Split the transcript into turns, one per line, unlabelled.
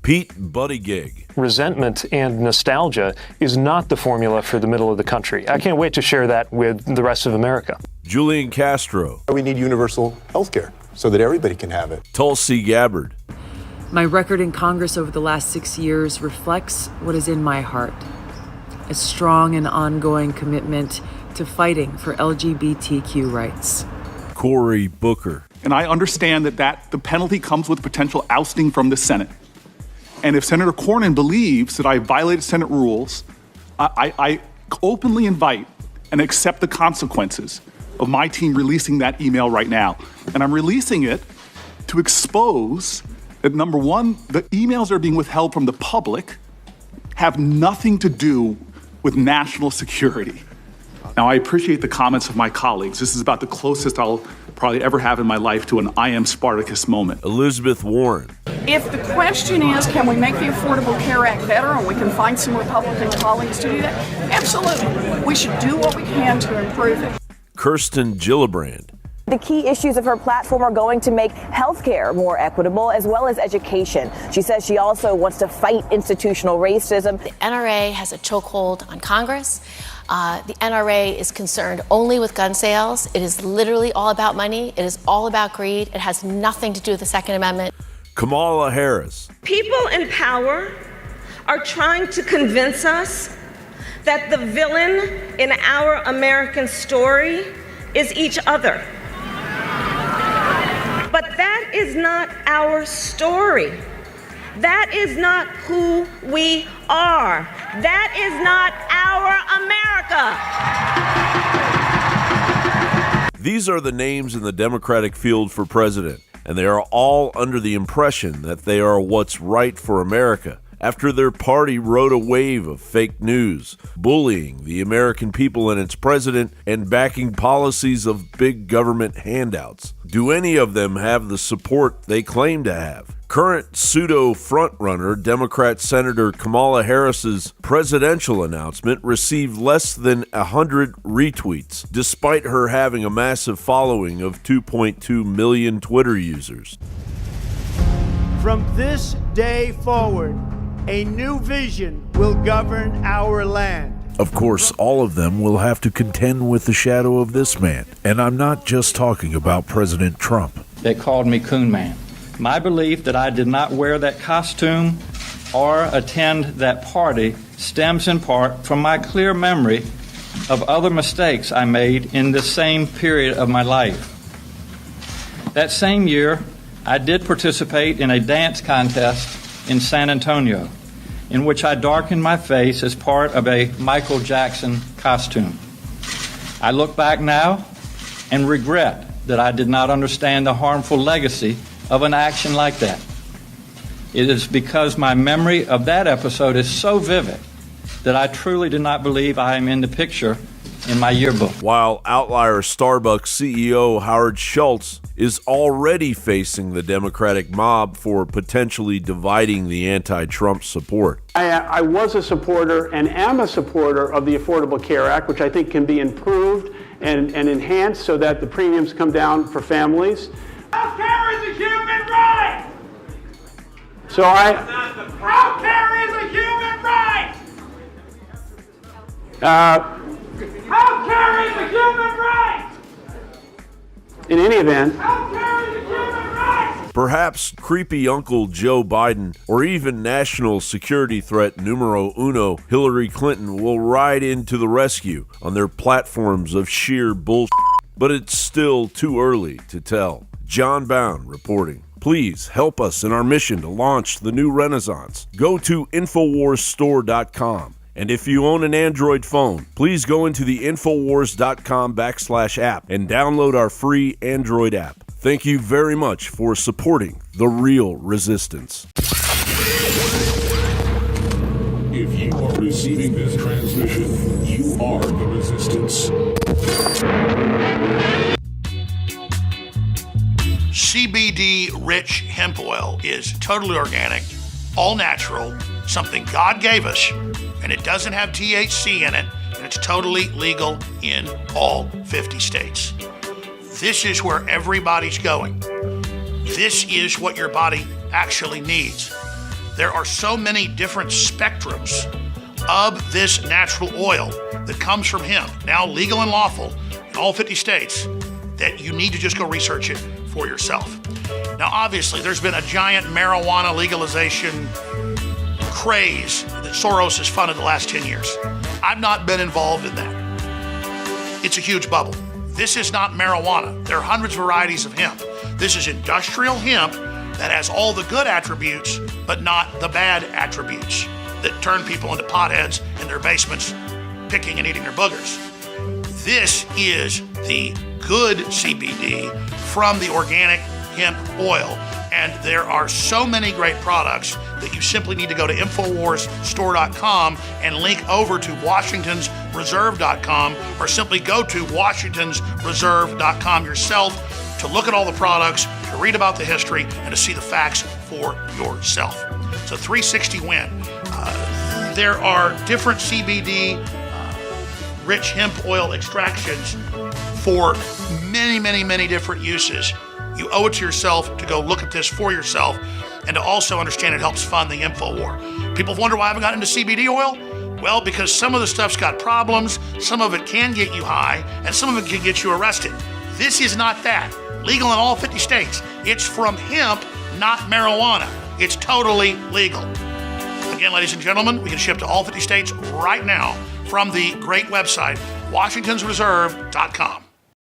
Pete Buttigieg.
Resentment and nostalgia is not the formula for the middle of the country. I can't wait to share that with the rest of America.
Julian Castro.
We need universal health care so that everybody can have it.
Tulsi Gabbard.
My record in Congress over the last 6 years reflects what is in my heart. A strong and ongoing commitment to fighting for LGBTQ rights.
Cory Booker.
And I understand that the penalty comes with potential ousting from the Senate. And if Senator Cornyn believes that I violated Senate rules, I openly invite and accept the consequences of my team releasing that email right now. And I'm releasing it to expose that, number one, the emails that are being withheld from the public have nothing to do with national security. Now, I appreciate the comments of my colleagues. This is about the closest I'll probably ever have in my life to an I am Spartacus moment.
Elizabeth Warren.
If the question is, can we make the Affordable Care Act better, and we can find some Republican colleagues to do that, absolutely. We should do what we can to improve it.
Kirsten Gillibrand.
The key issues of her platform are going to make healthcare more equitable, as well as education. She says she also wants to fight institutional racism.
The NRA has a chokehold on Congress. The NRA is concerned only with gun sales. It is literally all about money. It is all about greed. It has nothing to do with the Second Amendment.
Kamala Harris.
People in power are trying to convince us that the villain in our American story is each other. But that is not our story. That is not who we are. That is not our America.
These are the names in the Democratic field for president, and they are all under the impression that they are what's right for America. After their party rode a wave of fake news, bullying the American people and its president, and backing policies of big government handouts. Do any of them have the support they claim to have? Current pseudo-frontrunner Democrat Senator Kamala Harris's presidential announcement received less than 100 retweets, despite her having a massive following of 2.2 million Twitter users.
From this day forward, a new vision will govern our land.
Of course, all of them will have to contend with the shadow of this man. And I'm not just talking about President Trump.
They called me Coon Man. My belief that I did not wear that costume or attend that party stems in part from my clear memory of other mistakes I made in the same period of my life. That same year, I did participate in a dance contest in San Antonio, in which I darkened my face as part of a Michael Jackson costume. I look back now and regret that I did not understand the harmful legacy of an action like that. It is because my memory of that episode is so vivid that I truly do not believe I am in the picture in my yearbook.
While outlier Starbucks CEO Howard Schultz is already facing the Democratic mob for potentially dividing the anti-Trump support.
I was a supporter and am a supporter of the Affordable Care Act, which I think can be improved and enhanced so that the premiums come down for families.
Healthcare is a human right! Healthcare is a human right! Healthcare is a human right!
In any event,
healthcare is a human right!
Perhaps creepy Uncle Joe Biden or even national security threat numero uno Hillary Clinton will ride into the rescue on their platforms of sheer bullshit. But it's still too early to tell. John Bound reporting. Please help us in our mission to launch the new renaissance. Go to InfoWarsStore.com. And if you own an Android phone, please go into the Infowars.com/app and download our free Android app. Thank you very much for supporting the real resistance.
If you are receiving this transmission, you are the resistance.
CBD rich hemp oil is totally organic, all natural, something God gave us, and it doesn't have THC in it, and it's totally legal in all 50 states. This is where everybody's going. This is what your body actually needs. There are so many different spectrums of this natural oil that comes from hemp, now legal and lawful in all 50 states, that you need to just go research it for yourself. Now, obviously, there's been a giant marijuana legalization craze that Soros has funded the last 10 years. I've not been involved in that. It's a huge bubble. This is not marijuana. There are hundreds of varieties of hemp. This is industrial hemp that has all the good attributes, but not the bad attributes that turn people into potheads in their basements, picking and eating their boogers. This is the good CBD from the organic hemp oil. And there are so many great products that you simply need to go to InfoWarsStore.com and link over to WashingtonsReserve.com, or simply go to WashingtonsReserve.com yourself to look at all the products, to read about the history, and to see the facts for yourself. So 360 win. There are different CBD rich hemp oil extractions for many, many, many different uses. You owe it to yourself to go look at this for yourself and to also understand it helps fund the info war. People wonder why I haven't gotten into CBD oil. Well, because some of the stuff's got problems, some of it can get you high, and some of it can get you arrested. This is not that. Legal in all 50 states. It's from hemp, not marijuana. It's totally legal. Again, ladies and gentlemen, we can ship to all 50 states right now from the great website, WashingtonsReserve.com.